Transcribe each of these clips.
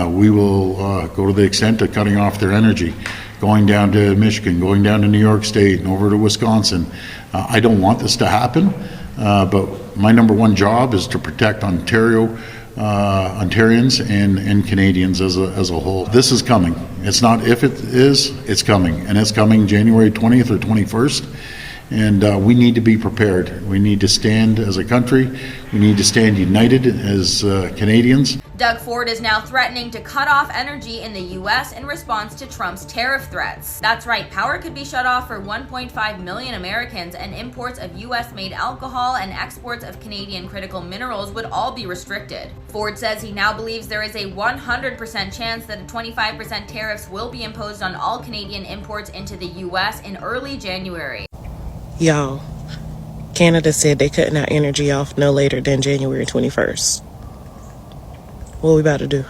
We will go to the extent of cutting off their energy, going down to Michigan, going down to New York State and over to Wisconsin. I don't want this to happen, but my number one job is to protect Ontarians and Canadians as a whole. This is coming. It's not if it is, it's coming. And it's coming January 20th or 21st. And we need to be prepared. We need to stand as a country. We need to stand united as Canadians. Doug Ford is now threatening to cut off energy in the U.S. in response to Trump's tariff threats. That's right, power could be shut off for 1.5 million Americans, and imports of U.S.-made alcohol and exports of Canadian critical minerals would all be restricted. Ford says he now believes there is a 100% chance that a 25% tariffs will be imposed on all Canadian imports into the U.S. in early January. Y'all, Canada said they cutting our energy off no later than January 21st. What we about to do?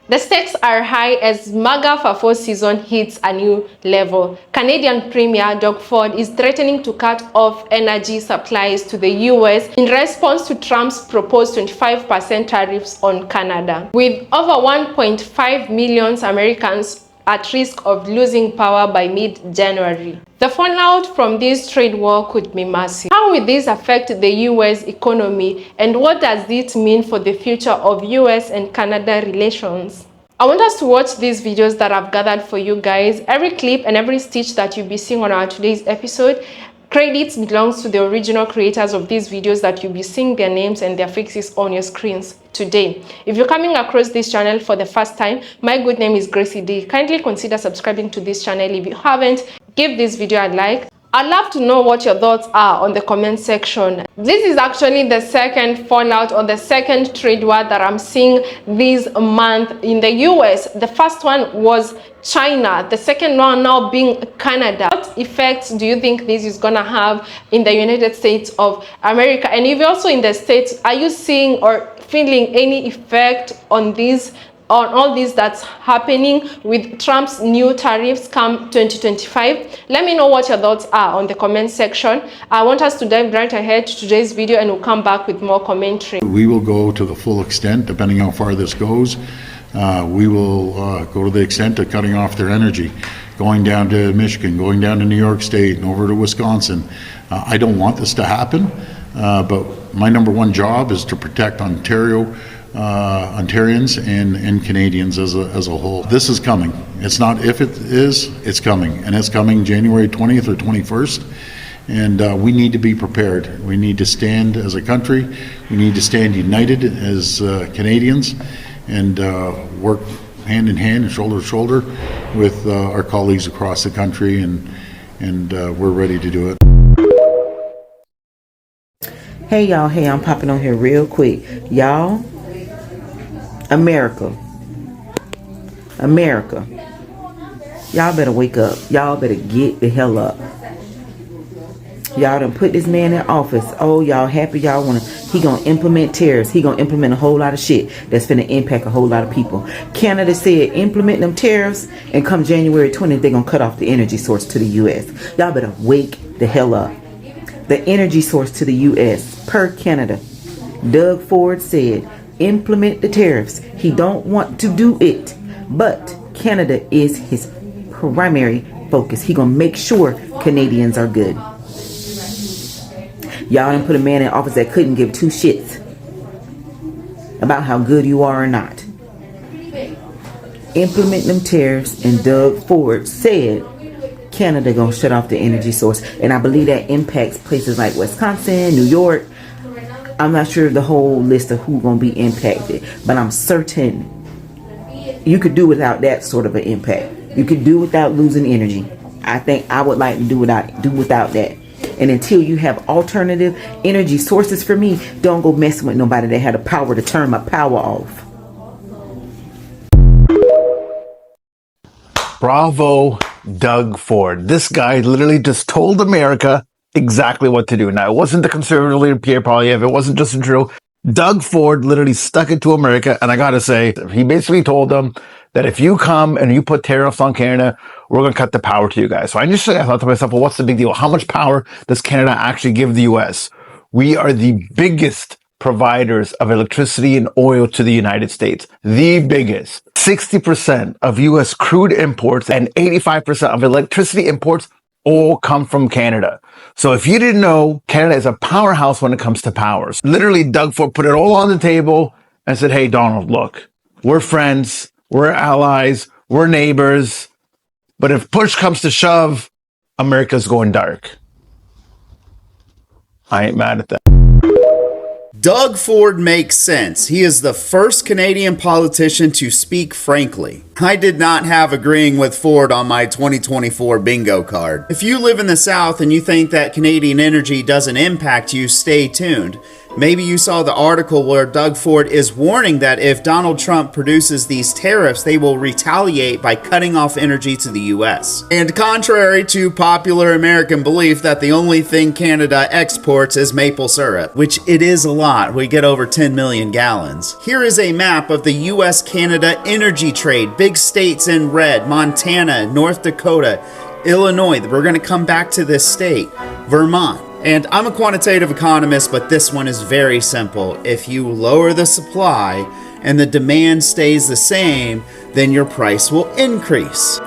The stakes are high as MAGA FAFO season hits a new level. Canadian Premier Doug Ford is threatening to cut off energy supplies to the US in response to Trump's proposed 25% tariffs on Canada. With over 1.5 million Americans at risk of losing power by mid-January. The fallout from this trade war could be massive. How will this affect the US economy, and what does it mean for the future of US and Canada relations? I want us to watch these videos that I've gathered for you guys. Every clip and every stitch that you'll be seeing on our today's episode, credits belongs to the original creators of these videos that you'll be seeing their names and their faces on your screens today. If you're coming across this channel for the first time, my good name is Gracey D. Kindly consider subscribing to this channel. If you haven't, give this video a like. I'd love to know what your thoughts are on the comment section. This is actually the second fallout or the second trade war that I'm seeing this month in the US. The first one was China, the second one now being Canada. What effects do you think this is gonna have in the United States of America? And if you're also in the States, are you seeing or feeling any effect on this, on all this that's happening with Trump's new tariffs come 2025? Let me know what your thoughts are on the comment section. I want us to dive right ahead to today's video, and we'll come back with more commentary. We will go to the full extent, depending how far this goes. We will go to the extent of cutting off their energy, going down to Michigan, going down to New York State and over to Wisconsin. I don't want this to happen, but my number one job is to protect Ontarians and Canadians as a whole. This is coming. It's not if it is, it's coming. And it's coming January 20th or 21st. And we need to be prepared. We need to stand as a country. We need to stand united as Canadians and work hand in hand and shoulder to shoulder with our colleagues across the country, and we're ready to do it. Hey y'all, hey, I'm popping on here real quick. Y'all, America, y'all better wake up. Y'all better get the hell up. Y'all done put this man in office. Oh, y'all happy? Y'all he gonna implement tariffs. He gonna implement a whole lot of shit that's finna impact a whole lot of people. Canada said implement them tariffs, and come January 20th, they gonna cut off the energy source to the US. Y'all better wake the hell up. The energy source to the US, per Canada. Doug Ford said, implement the tariffs. He don't want to do it, but Canada is his primary focus. He gonna make sure Canadians are good. Y'all done put a man in office that couldn't give two shits about how good you are or not. Implement them tariffs, and Doug Ford said Canada gonna shut off the energy source, and I believe that impacts places like Wisconsin, New York. I'm not sure of the whole list of who gonna be impacted, but I'm certain you could do without that sort of an impact. You could do without losing energy. I think I would like to do without that. And until you have alternative energy sources for me, don't go messing with nobody that had the power to turn my power off. Bravo, Doug Ford. This guy literally just told America exactly what to do. Now, it wasn't the conservative leader, Pierre Poilievre. It wasn't Justin Trudeau. Doug Ford literally stuck it to America. And I got to say, he basically told them that if you come and you put tariffs on Canada, we're going to cut the power to you guys. So I thought to myself, well, what's the big deal? How much power does Canada actually give the US? We are the biggest providers of electricity and oil to the United States. The biggest. 60% of U.S. crude imports and 85% of electricity imports all come from Canada. So if you didn't know, Canada is a powerhouse when it comes to powers. Literally, Doug Ford put it all on the table and said, hey, Donald, look, we're friends, we're allies, we're neighbors. But if push comes to shove, America's going dark. I ain't mad at that. Doug Ford makes sense. He is the first Canadian politician to speak frankly. I did not have agreeing with Ford on my 2024 bingo card. If you live in the South and you think that Canadian energy doesn't impact you, stay tuned. Maybe you saw the article where Doug Ford is warning that if Donald Trump produces these tariffs, they will retaliate by cutting off energy to the US. And contrary to popular American belief that the only thing Canada exports is maple syrup, which it is a lot, we get over 10 million gallons. Here is a map of the US-Canada energy trade. Big states in red: Montana, North Dakota, Illinois. We're going to come back to this state. Vermont. And I'm a quantitative economist, but this one is very simple. If you lower the supply and the demand stays the same, then your price will increase.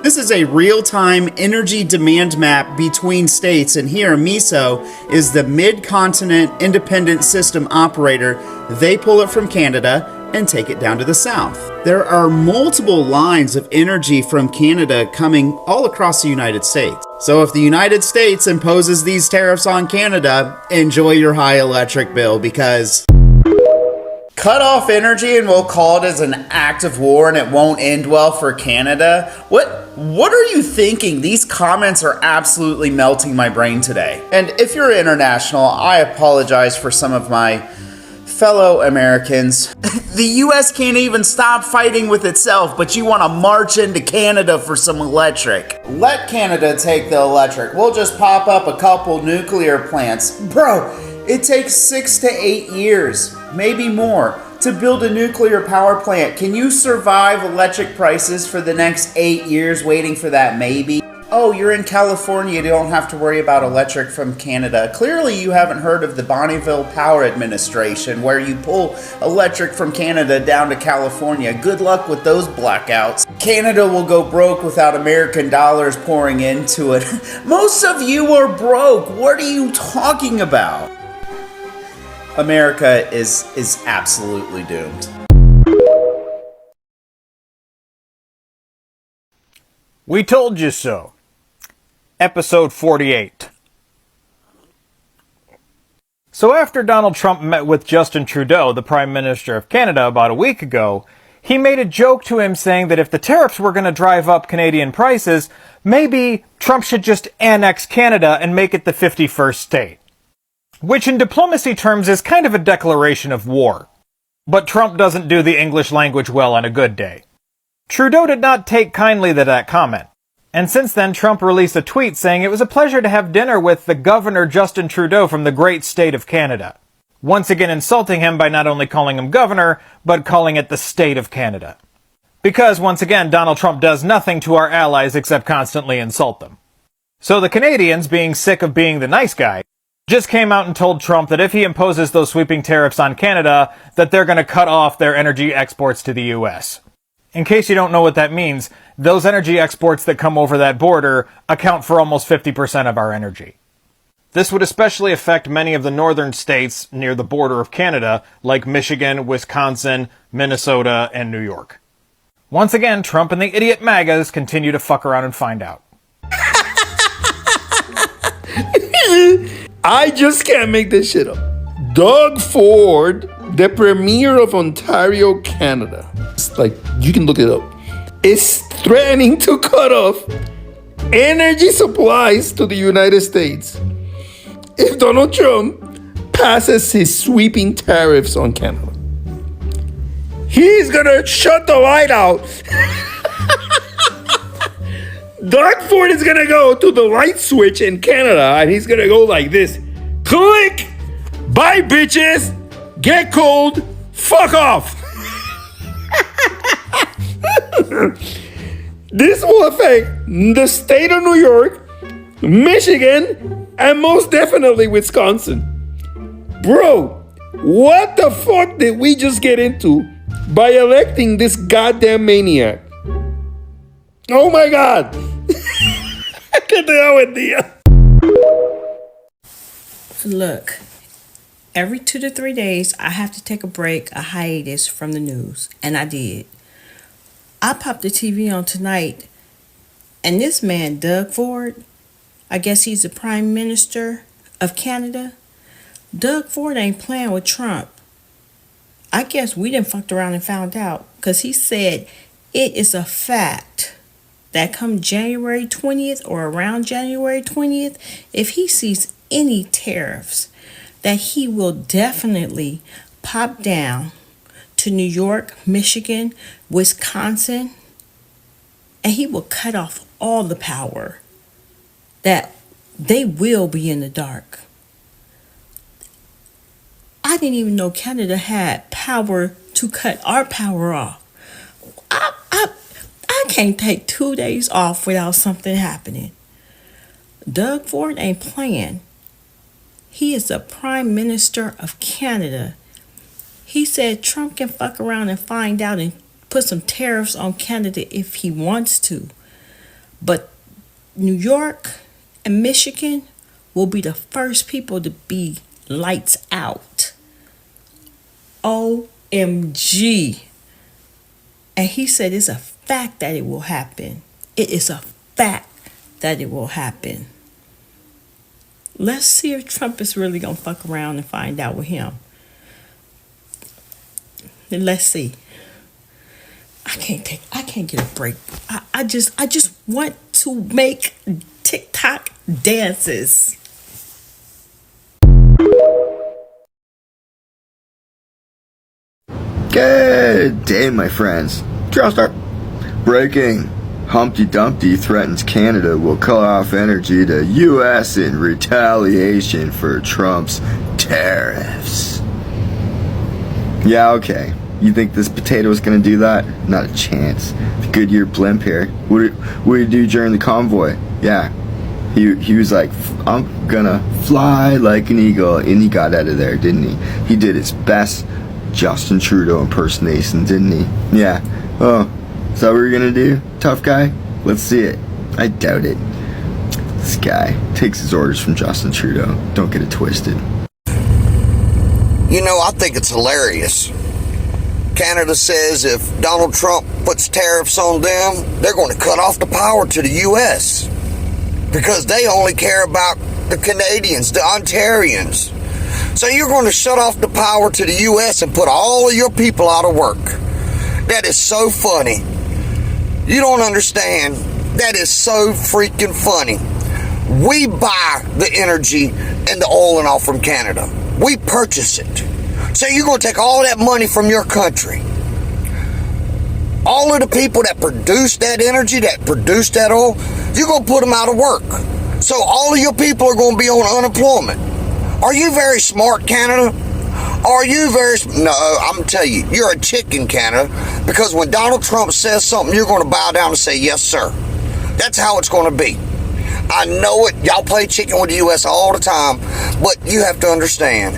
This is a real-time energy demand map between states, and here MISO is the Mid-Continent Independent System Operator. They pull it from Canada and take it down to the south. There are multiple lines of energy from Canada coming all across the United States. So if the United States imposes these tariffs on Canada, enjoy your high electric bill, because cut off energy and we'll call it as an act of war and it won't end well for Canada. What are you thinking? These comments are absolutely melting my brain today. And if you're international, I apologize for some of my fellow Americans. The US can't even stop fighting with itself, but you want to march into Canada for some electric. Let Canada take the electric. We'll just pop up a couple nuclear plants. Bro, it takes 6 to 8 years, maybe more, to build a nuclear power plant. Can you survive electric prices for the next 8 years waiting for that maybe? Oh, you're in California, you don't have to worry about electric from Canada. Clearly you haven't heard of the Bonneville Power Administration, where you pull electric from Canada down to California. Good luck with those blackouts. Canada will go broke without American dollars pouring into it. Most of you are broke. What are you talking about? America is absolutely doomed. We told you so. Episode 48. So after Donald Trump met with Justin Trudeau, the Prime Minister of Canada, about a week ago, he made a joke to him saying that if the tariffs were going to drive up Canadian prices, maybe Trump should just annex Canada and make it the 51st state. Which in diplomacy terms is kind of a declaration of war. But Trump doesn't do the English language well on a good day. Trudeau did not take kindly to that comment. And since then, Trump released a tweet saying it was a pleasure to have dinner with the Governor Justin Trudeau from the great state of Canada. Once again insulting him by not only calling him governor, but calling it the state of Canada. Because, once again, Donald Trump does nothing to our allies except constantly insult them. So the Canadians, being sick of being the nice guy, just came out and told Trump that if he imposes those sweeping tariffs on Canada, that they're going to cut off their energy exports to the US. In case you don't know what that means, those energy exports that come over that border account for almost 50% of our energy. This would especially affect many of the northern states near the border of Canada, like Michigan, Wisconsin, Minnesota, and New York. Once again, Trump and the idiot MAGAs continue to fuck around and find out. I just can't make this shit up. Doug Ford, the Premier of Ontario, Canada, it's like, you can look it up, is threatening to cut off energy supplies to the United States if Donald Trump passes his sweeping tariffs on Canada. He's gonna shut the light out. Doug Ford is gonna go to the light switch in Canada and he's gonna go like this. Click! Bye, bitches! Get cold! Fuck off! This will affect the state of New York, Michigan, and most definitely Wisconsin. Bro, What the fuck did we just get into by electing this goddamn maniac? Oh my god. ¿Qué te da buen día? Look, every 2 to 3 days, I have to take a break, a hiatus from the news. And I did. I popped the TV on tonight, and this man, Doug Ford, I guess he's the Prime Minister of Canada. Doug Ford ain't playing with Trump. I guess we done fucked around and found out, because he said it is a fact that come January 20th or around January 20th, if he sees any tariffs, that he will definitely pop down to New York, Michigan, Wisconsin, and he will cut off all the power, that they will be in the dark. I didn't even know Canada had power to cut our power off. I can't take 2 days off without something happening. Doug Ford ain't playing. He is the Prime Minister of Canada. He said Trump can fuck around and find out and put some tariffs on Canada if he wants to. But New York and Michigan will be the first people to be lights out. OMG. And he said it's a fact that it will happen. It is a fact that it will happen. Let's see if Trump is really gonna fuck around and find out with him. Then let's see. I can't get a break. I just want to make TikTok dances. Good day, my friends. Drill start. Breaking. Humpty Dumpty threatens Canada will cut off energy to U.S. in retaliation for Trump's tariffs. Yeah, okay. You think this potato is going to do that? Not a chance. The Goodyear blimp here. What did he do during the convoy? Yeah. He was like, I'm gonna fly like an eagle, and he got out of there, didn't he? He did his best Justin Trudeau impersonation, didn't he? Yeah. Oh, is that what you're gonna do, tough guy? Let's see it. I doubt it. This guy takes his orders from Justin Trudeau. Don't get it twisted. You know, I think it's hilarious. Canada says if Donald Trump puts tariffs on them, they're going to cut off the power to the U.S. because they only care about the Canadians, the Ontarians. So you're going to shut off the power to the U.S. and put all of your people out of work. That is so funny. You don't understand. That is so freaking funny. We buy the energy and the oil and all from Canada. We purchase it. So you're going to take all that money from your country. All of the people that produce that energy, that produce that oil, you're going to put them out of work. So all of your people are going to be on unemployment. Are you very smart, Canada? Are you very... No, I'm going to tell you, you're a chicken, Canada, because when Donald Trump says something, you're going to bow down and say, yes, sir. That's how it's going to be. I know it. Y'all play chicken with the U.S. all the time, but you have to understand,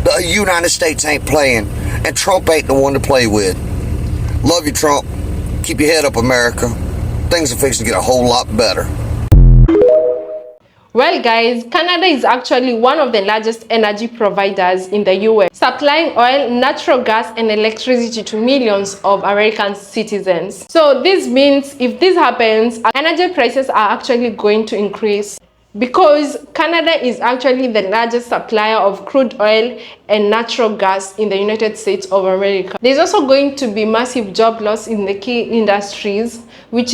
the United States ain't playing, and Trump ain't the one to play with. Love you, Trump. Keep your head up, America. Things are fixing to get a whole lot better. Well guys, Canada is actually one of the largest energy providers in the US, supplying oil, natural gas and electricity to millions of American citizens. So this means if this happens, energy prices are actually going to increase, because Canada is actually the largest supplier of crude oil and natural gas in the United States of America. There's also going to be massive job loss in the key industries, which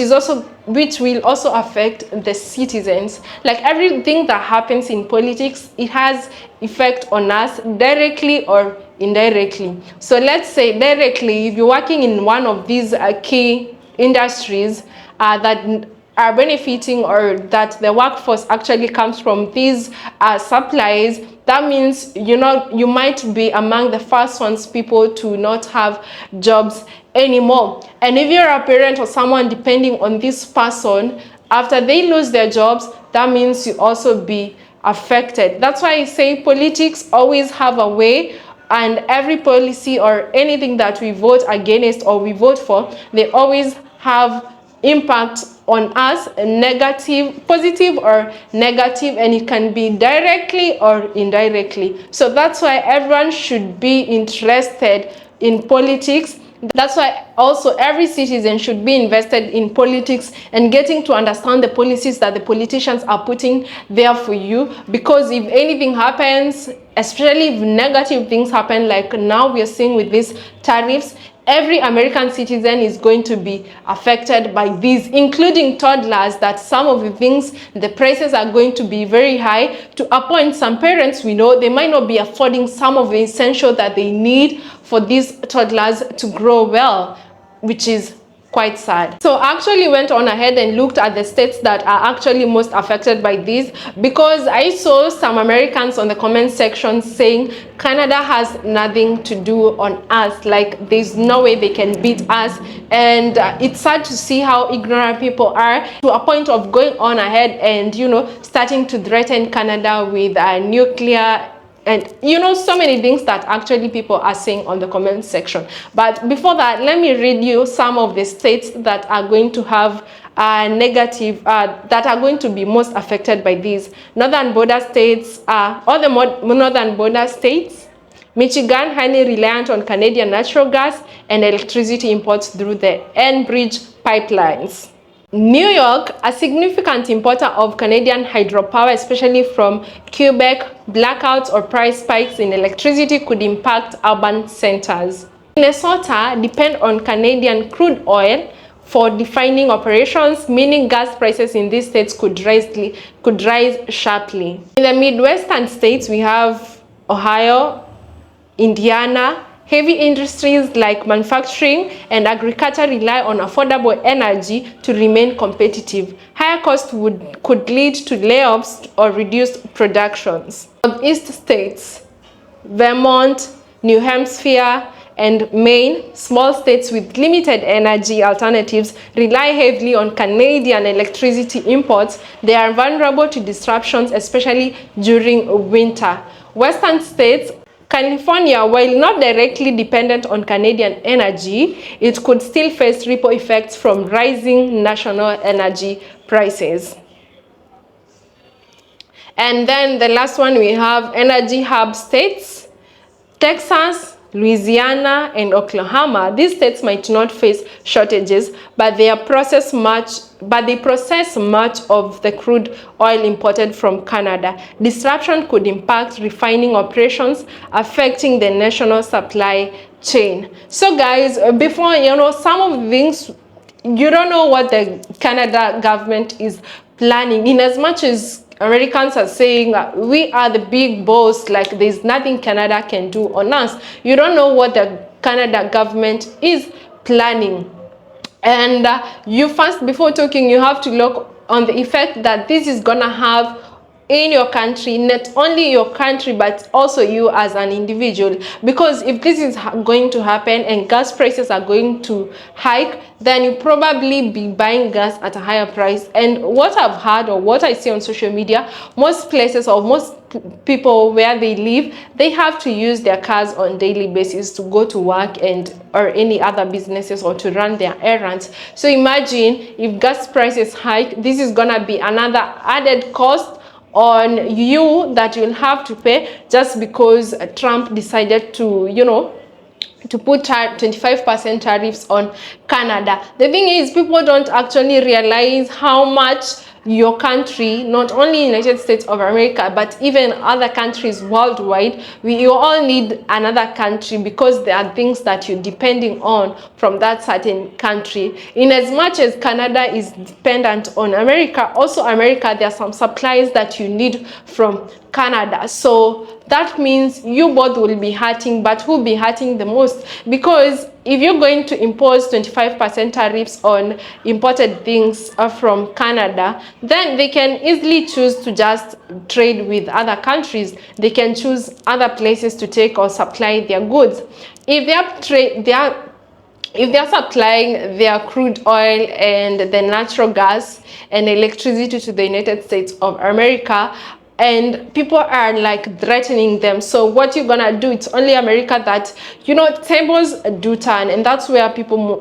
will also affect the citizens. Like everything that happens in politics, it has effect on us directly or indirectly. So let's say directly, if you're working in one of these key industries that are benefiting, or that the workforce actually comes from these supplies, that means you might be among the first ones people to not have jobs anymore. And if you're a parent or someone depending on this person, after they lose their jobs, that means you also be affected. That's why I say politics always have a way and every policy or anything that we vote against or we vote for, they always have impact on us, negative, positive or negative, and it can be directly or indirectly. So that's why everyone should be interested in politics. That's why also every citizen should be invested in politics and getting to understand the policies that the politicians are putting there for you. Because if anything happens, especially if negative things happen, like now we are seeing with these tariffs, every American citizen is going to be affected by these, including toddlers, that some of the things, the prices are going to be very high, to a point some parents, we know, they might not be affording some of the essential that they need for these toddlers to grow well, which is quite sad. So I actually went on ahead and looked at the states that are actually most affected by this, because I saw some Americans on the comment section saying Canada has nothing to do on us, like there's no way they can beat us. And it's sad to see how ignorant people are, to a point of going on ahead and, you know, starting to threaten Canada with nuclear and, you know, so many things that actually people are saying on the comment section. But before that, let me read you some of the states that are going to have negative, that are going to be most affected by these. Northern border states, all the northern border states. Michigan, highly reliant on Canadian natural gas and electricity imports through the Enbridge pipelines. New York, a significant importer of Canadian hydropower, especially from Quebec, blackouts or price spikes in electricity could impact urban centers. Minnesota depend on Canadian crude oil for refining operations, meaning gas prices in these states could rise sharply. In the Midwestern states, we have Ohio, Indiana. Heavy industries like manufacturing and agriculture rely on affordable energy to remain competitive. Higher costs could lead to layoffs or reduced productions. Northeast states, Vermont, New Hampshire, and Maine, small states with limited energy alternatives, rely heavily on Canadian electricity imports. They are vulnerable to disruptions, especially during winter. Western states, California, while not directly dependent on Canadian energy, it could still face ripple effects from rising national energy prices. And then the last one, we have energy hub states, Texas, Louisiana, and Oklahoma. These states might not face shortages, but they process much of the crude oil imported from Canada. Disruption could impact refining operations, affecting the national supply chain. So guys, before, you know, some of the things, you don't know what the Canada government is planning, in as much as Americans are saying we are the big boss, like there's nothing Canada can do on us. You don't know what the Canada government is planning. And you first, before talking, you have to look on the effect that this is gonna have in your country, not only your country, but also you as an individual. Because if this is going to happen and gas prices are going to hike, then you probably be buying gas at a higher price. And what I've heard or what I see on social media, most places or most people where they live, they have to use their cars on daily basis to go to work and or any other businesses or to run their errands. So imagine if gas prices hike, this is gonna be another added cost on you that you'll have to pay just because Trump decided to, you know, to put 25% tariffs on Canada. The thing is, people don't actually realize how much your country, not only United States of America, but even other countries worldwide, you all need another country because there are things that you're depending on from that certain country. In as much as Canada is dependent on America, also America, there are some supplies that you need from Canada. So that means you both will be hurting, but who will be hurting the most? Because if you're going to impose 25% tariffs on imported things from Canada, then they can easily choose to just trade with other countries. They can choose other places to take or supply their goods. If they're supplying their crude oil and the natural gas and electricity to the United States of America, and people are like threatening them. So what you're gonna do, it's only America that, you know, tables do turn, and that's where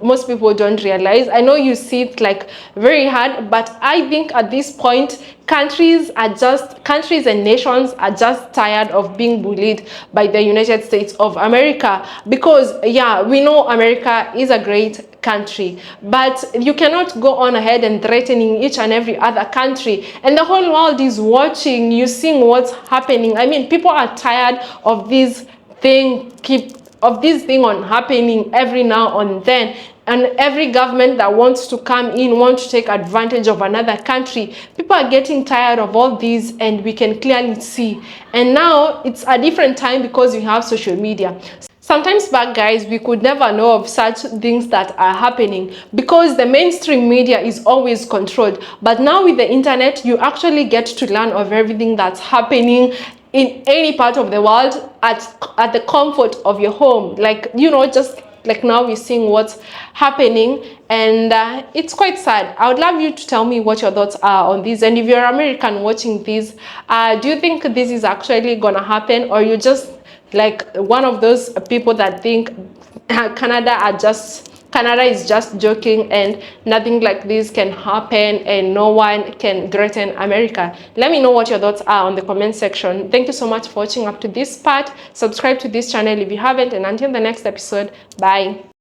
most people don't realize. I know you see it like very hard, but I think at this point countries and nations are just tired of being bullied by the United States of America, because yeah, we know America is a great country, but you cannot go on ahead and threatening each and every other country, and the whole world is watching you, seeing what's happening. I mean, people are tired of this thing on happening every now and then, and every government that wants to come in, wants to take advantage of another country. People are getting tired of all these, and we can clearly see. And now it's a different time because we have social media. Sometimes back, guys, we could never know of such things that are happening because the mainstream media is always controlled. But now with the internet, you actually get to learn of everything that's happening in any part of the world at the comfort of your home. Like, you know, just like now we're seeing what's happening, and it's quite sad. I would love you to tell me what your thoughts are on this, and if you're American watching this, do you think this is actually gonna happen, or you just like one of those people that think Canada is just joking and nothing like this can happen and no one can threaten America? Let me know what your thoughts are on the comment section. Thank you so much for watching up to this part. Subscribe to this channel if you haven't, and until the next episode, bye.